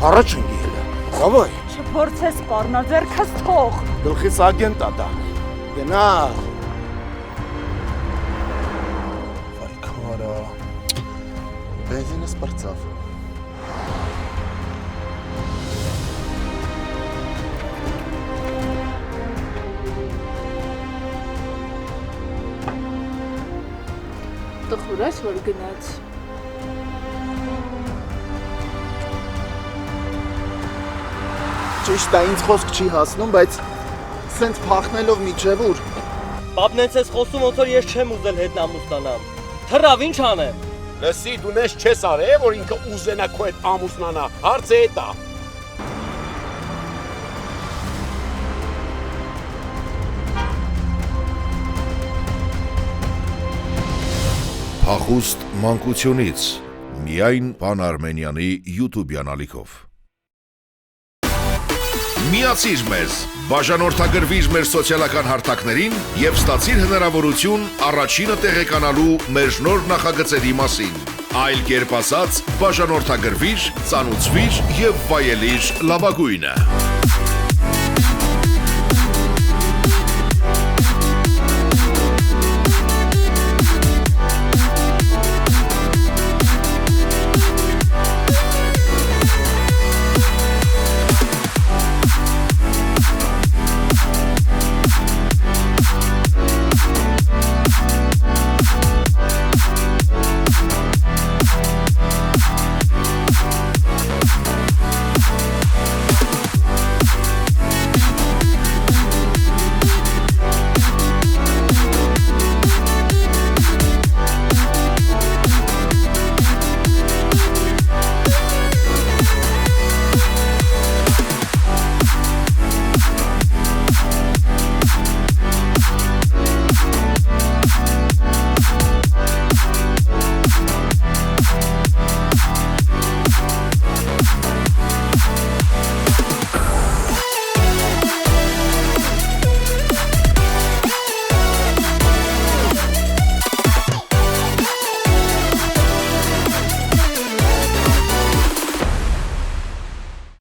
Առաջ ընկել է։ Давай։ Չփորձես սպառնալ ձեռքս թող։ Գլխիս ագենտ ա դա։ Գնա։ Վայքարա։ Բենզինը սպրծավ։ Տխուր ես, որ գնաց։ Ճիշտ է, ինձ խոսք չի հասնում, բայց սենց փախնելով միջև ուր։ Պապնենց ես խոսում, ոնց որ ես չեմ ուզել հետ ամուսնանամ։ Թռավ, ինչ անեմ։ Լսի, դու նես չես արել, որ ինքը ուզենա քո հետ ամուսնանա։ Հարցը էդ է։ Փախուստ մանկությունից միայն Պան Արմենյանի YouTube-յան ալիքով։ Միացիր մեզ, բաժանորդագրվիր մեր սոցիալական հարթակներին և ստացիր հնարավորություն առաջինը տեղեկանալու մեր նոր նախագծերի մասին։ Այլ կերպ ասած, բաժանորդագրվիր, ծանուցվիր և վայելիր լավագույնը։